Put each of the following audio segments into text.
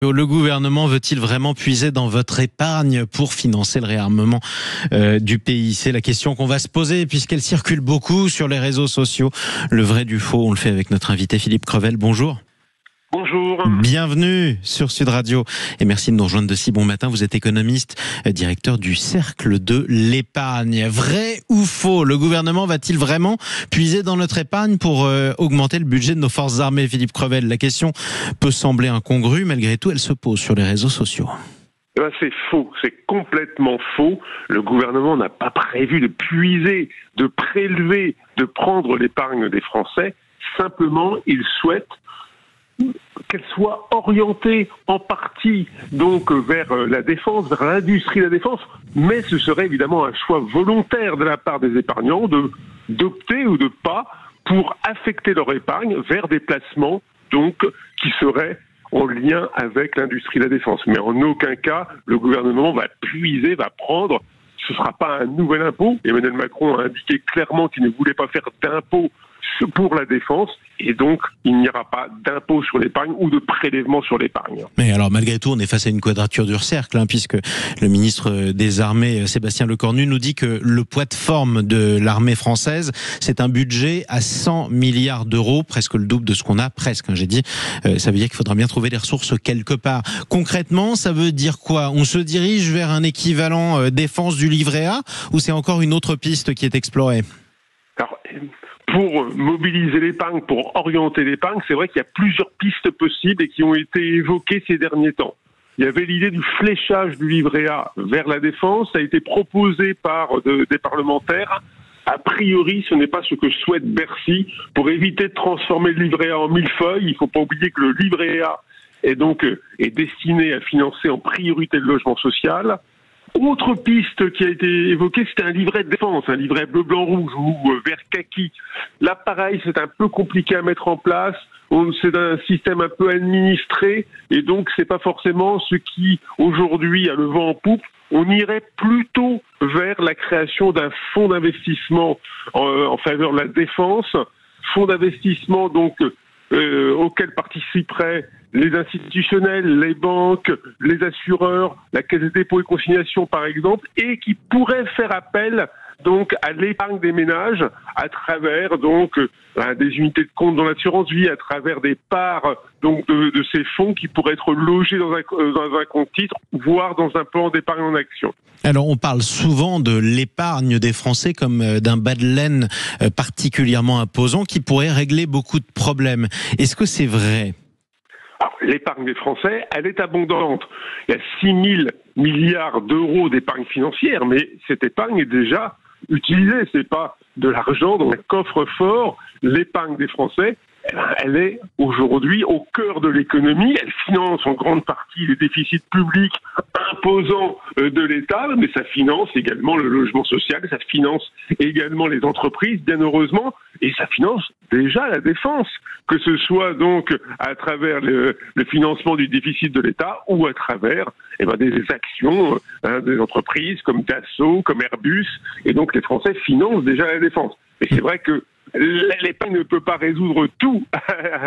Le gouvernement veut-il vraiment puiser dans votre épargne pour financer le réarmement du pays? C'est la question qu'on va se poser puisqu'elle circule beaucoup sur les réseaux sociaux. Le vrai du faux, on le fait avec notre invité Philippe Crevel. Bonjour. Bonjour. Bienvenue sur Sud Radio et merci de nous rejoindre de si bon matin. Vous êtes économiste, directeur du Cercle de l'épargne. Vrai ou faux? Le gouvernement va-t-il vraiment puiser dans notre épargne pour augmenter le budget de nos forces armées? Philippe Crevel, la question peut sembler incongrue, malgré tout, elle se pose sur les réseaux sociaux. C'est faux, c'est complètement faux. Le gouvernement n'a pas prévu de puiser, de prélever, de prendre l'épargne des Français. Simplement, il souhaite qu'elle soit orientée en partie donc vers la défense, vers l'industrie de la défense, mais ce serait évidemment un choix volontaire de la part des épargnants d'opter ou de pas pour affecter leur épargne vers des placements donc qui seraient en lien avec l'industrie de la défense. Mais en aucun cas, le gouvernement va puiser, va prendre. Ce ne sera pas un nouvel impôt. Emmanuel Macron a indiqué clairement qu'il ne voulait pas faire d'impôt pour la défense, et donc il n'y aura pas d'impôt sur l'épargne ou de prélèvement sur l'épargne. Mais alors malgré tout, on est face à une quadrature du cercle, puisque le ministre des Armées, Sébastien Lecornu, nous dit que le poids de forme de l'armée française, c'est un budget à 100 milliards d'euros, presque le double de ce qu'on a, j'ai dit. Ça veut dire qu'il faudra bien trouver les ressources quelque part. Concrètement, ça veut dire quoi? On se dirige vers un équivalent défense du livret A, ou c'est encore une autre piste qui est explorée? Alors, pour mobiliser l'épargne, pour orienter l'épargne, c'est vrai qu'il y a plusieurs pistes possibles et qui ont été évoquées ces derniers temps. Il y avait l'idée du fléchage du livret A vers la défense, ça a été proposé par des parlementaires. A priori, ce n'est pas ce que souhaite Bercy. Pour éviter de transformer le livret A en millefeuille, il ne faut pas oublier que le livret A est destiné à financer en priorité le logement social. Autre piste qui a été évoquée, c'était un livret de défense, un livret bleu, blanc, rouge ou vert kaki. Là, pareil, c'est un peu compliqué à mettre en place. C'est un système un peu administré et donc c'est pas forcément ce qui, aujourd'hui, a le vent en poupe. On irait plutôt vers la création d'un fonds d'investissement en faveur de la défense. Fonds d'investissement, donc, auquel participeraient les institutionnels, les banques, les assureurs, la Caisse des dépôts et consignations par exemple, et qui pourraient faire appel donc à l'épargne des ménages à travers donc des unités de compte dans l'assurance vie, à travers des parts donc de ces fonds qui pourraient être logés dans un compte titre, voire dans un plan d'épargne en action. Alors on parle souvent de l'épargne des Français comme d'un bas de laine particulièrement imposant qui pourrait régler beaucoup de problèmes. Est-ce que c'est vrai ? Alors, l'épargne des Français, elle est abondante. Il y a 6 000 milliards d'euros d'épargne financière, mais cette épargne est déjà utilisée. C'est pas de l'argent dans un coffre-fort. L'épargne des Français, elle est aujourd'hui au cœur de l'économie. Elle finance en grande partie les déficits publics imposants de l'État, mais ça finance également le logement social, ça finance également les entreprises, bien heureusement, et ça finance déjà la défense, que ce soit donc à travers le financement du déficit de l'État ou à travers des actions des entreprises comme Dassault, comme Airbus, et donc les Français financent déjà la défense. Et c'est vrai que l'épargne ne peut pas résoudre tout à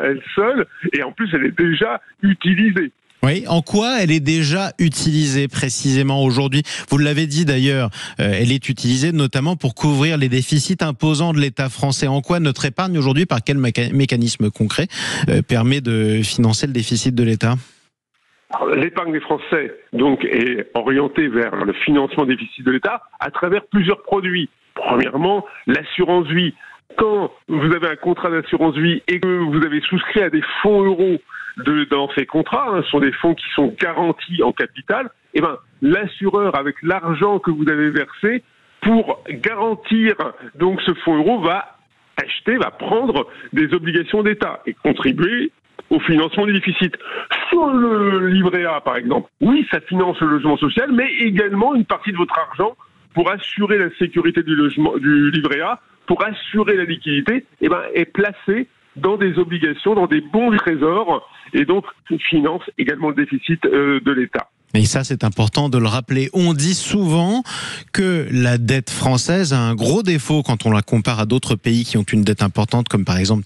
elle seule, et en plus elle est déjà utilisée. Oui, en quoi elle est déjà utilisée précisément aujourd'hui? Vous l'avez dit d'ailleurs, elle est utilisée notamment pour couvrir les déficits imposants de l'État français. En quoi notre épargne aujourd'hui, par quel mécanisme concret, permet de financer le déficit de l'État? L'épargne des Français donc est orientée vers le financement des déficits de l'État à travers plusieurs produits. Premièrement, l'assurance vie. Quand vous avez un contrat d'assurance vie et que vous avez souscrit à des fonds euros dans ces contrats, ce sont des fonds qui sont garantis en capital, l'assureur, avec l'argent que vous avez versé, pour garantir donc ce fonds euro, va prendre des obligations d'État et contribuer au financement du déficit. Sur le livret A, par exemple, oui, ça finance le logement social, mais également une partie de votre argent pour assurer la sécurité du livret A, pour assurer la liquidité, est placé dans des obligations, dans des bons du trésor, et donc finance également le déficit de l'État. Et ça, c'est important de le rappeler. On dit souvent que la dette française a un gros défaut quand on la compare à d'autres pays qui ont une dette importante, comme par exemple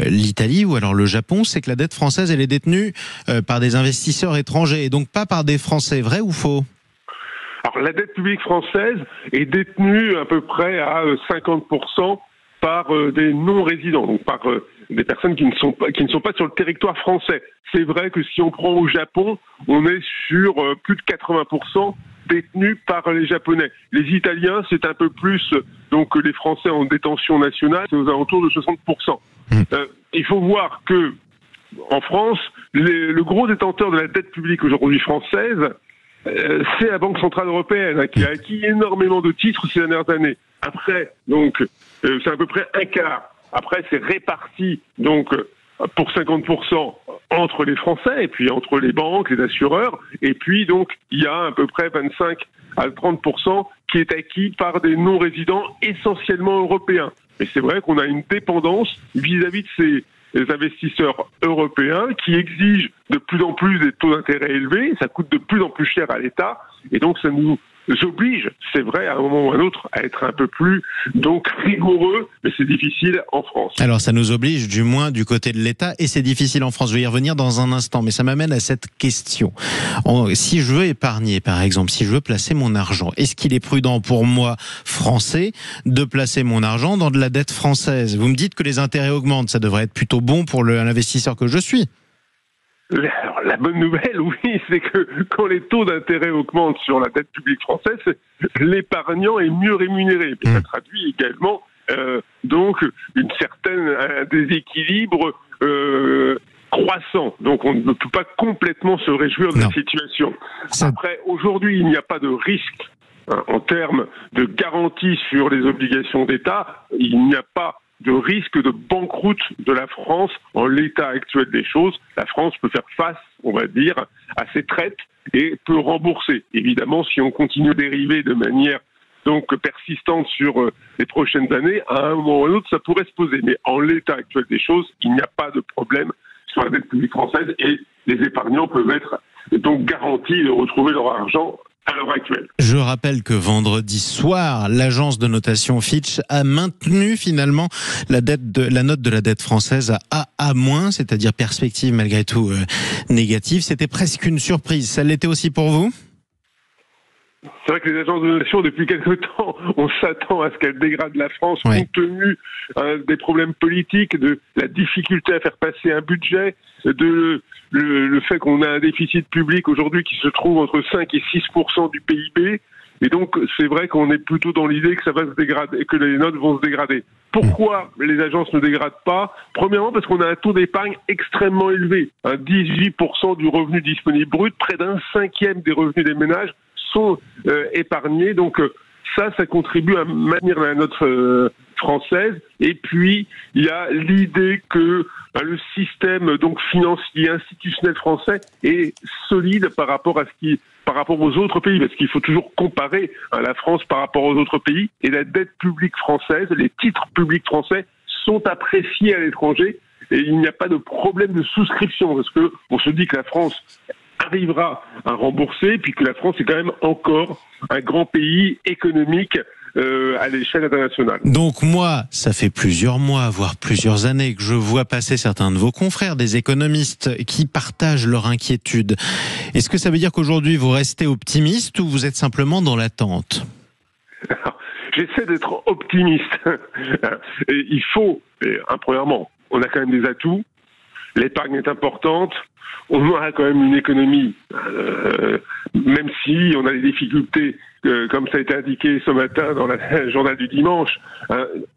l'Italie ou alors le Japon, c'est que la dette française, elle est détenue par des investisseurs étrangers et donc pas par des Français. Vrai ou faux ? Alors, la dette publique française est détenue à peu près à 50% par des non-résidents, donc par des personnes qui ne sont pas sur le territoire français. C'est vrai que si on prend au Japon, on est sur plus de 80% détenus par les Japonais. Les Italiens, c'est un peu plus, donc les Français en détention nationale, c'est aux alentours de 60%. Il faut voir que en France, le gros détenteur de la dette publique aujourd'hui française, c'est la Banque Centrale Européenne qui a acquis énormément de titres ces dernières années. Après, donc, c'est à peu près un quart. Après, c'est réparti, donc, pour 50% entre les Français, et puis entre les banques, les assureurs, et puis, donc, il y a à peu près 25 à 30% qui est acquis par des non-résidents essentiellement européens. Et c'est vrai qu'on a une dépendance vis-à-vis de ces investisseurs européens qui exigent de plus en plus des taux d'intérêt élevés, ça coûte de plus en plus cher à l'État, et donc ça nous oblige, c'est vrai, à un moment ou à un autre, à être un peu plus donc rigoureux, mais c'est difficile en France. Alors ça nous oblige du moins du côté de l'État, et c'est difficile en France. Je vais y revenir dans un instant, mais ça m'amène à cette question. Si je veux épargner, par exemple, si je veux placer mon argent, est-ce qu'il est prudent pour moi, français, de placer mon argent dans de la dette française ? Vous me dites que les intérêts augmentent, ça devrait être plutôt bon pour l'investisseur que je suis. Alors, la bonne nouvelle, oui, c'est que quand les taux d'intérêt augmentent sur la dette publique française, l'épargnant est mieux rémunéré. Mais ça traduit également donc un déséquilibre croissant. Donc on ne peut pas complètement se réjouir de la situation. Après, aujourd'hui, il n'y a pas de risque en termes de garantie sur les obligations d'État. Il n'y a pas de risque de banqueroute de la France en l'état actuel des choses. La France peut faire face, on va dire, à ses traites et peut rembourser. Évidemment, si on continue à dériver de manière donc persistante sur les prochaines années, à un moment ou à un autre, ça pourrait se poser. Mais en l'état actuel des choses, il n'y a pas de problème sur la dette publique française et les épargnants peuvent être donc garantis de retrouver leur argent à l'heure actuelle. Je rappelle que vendredi soir, l'agence de notation Fitch a maintenu finalement la note de la dette française à AA-, c'est-à-dire perspective malgré tout négative. C'était presque une surprise. Ça l'était aussi pour vous ? C'est vrai que les agences de notation, depuis quelque temps, on s'attend à ce qu'elles dégradent la France compte tenu des problèmes politiques, de la difficulté à faire passer un budget, de le fait qu'on a un déficit public aujourd'hui qui se trouve entre 5 et 6% du PIB. Et donc, c'est vrai qu'on est plutôt dans l'idée que ça va se dégrader et que les notes vont se dégrader. Pourquoi les agences ne dégradent pas ? Premièrement, parce qu'on a un taux d'épargne extrêmement élevé. 18% du revenu disponible brut, près d'un cinquième des revenus des ménages sont épargnés. Donc, ça contribue à maintenir la note française. Et puis, il y a l'idée que le système donc financier institutionnel français est solide par rapport aux autres pays, parce qu'il faut toujours comparer la France par rapport aux autres pays. Et la dette publique française, les titres publics français sont appréciés à l'étranger et il n'y a pas de problème de souscription, parce que on se dit que la France arrivera à rembourser, puis que la France est quand même encore un grand pays économique à l'échelle internationale. Donc moi, ça fait plusieurs mois, voire plusieurs années que je vois passer certains de vos confrères, des économistes, qui partagent leur inquiétude. Est-ce que ça veut dire qu'aujourd'hui vous restez optimiste ou vous êtes simplement dans l'attente ? J'essaie d'être optimiste. Et il faut, premièrement, on a quand même des atouts. L'épargne est importante. On a quand même une économie, même si on a des difficultés, comme ça a été indiqué ce matin dans le journal du dimanche,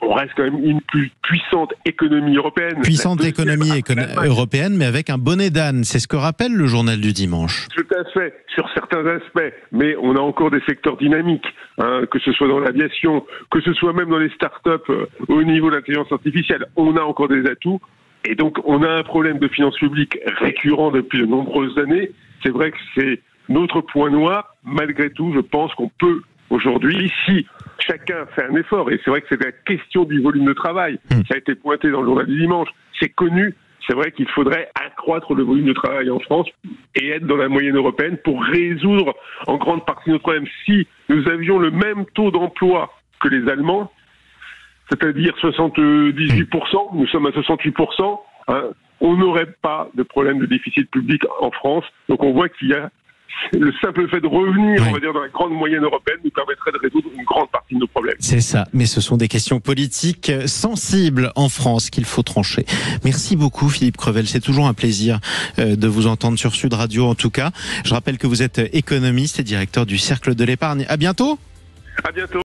on reste quand même une plus puissante économie européenne. Puissante économie européenne, mais avec un bonnet d'âne. C'est ce que rappelle le journal du dimanche. Tout à fait, sur certains aspects. Mais on a encore des secteurs dynamiques, que ce soit dans l'aviation, que ce soit même dans les start-up au niveau de l'intelligence artificielle. On a encore des atouts. Et donc, on a un problème de finances publiques récurrent depuis de nombreuses années. C'est vrai que c'est notre point noir. Malgré tout, je pense qu'on peut aujourd'hui, si chacun fait un effort, et c'est vrai que c'est la question du volume de travail, ça a été pointé dans le journal du dimanche, c'est connu, c'est vrai qu'il faudrait accroître le volume de travail en France et être dans la moyenne européenne pour résoudre en grande partie nos problèmes. Si nous avions le même taux d'emploi que les Allemands, c'est-à-dire 78%, nous sommes à 68%, hein, on n'aurait pas de problème de déficit public en France. Donc on voit qu'il y a le simple fait de revenir, on va dire, dans la grande moyenne européenne nous permettrait de résoudre une grande partie de nos problèmes. C'est ça, mais ce sont des questions politiques sensibles en France qu'il faut trancher. Merci beaucoup Philippe Crevel, c'est toujours un plaisir de vous entendre sur Sud Radio en tout cas. Je rappelle que vous êtes économiste et directeur du Cercle de l'épargne. À bientôt. À bientôt.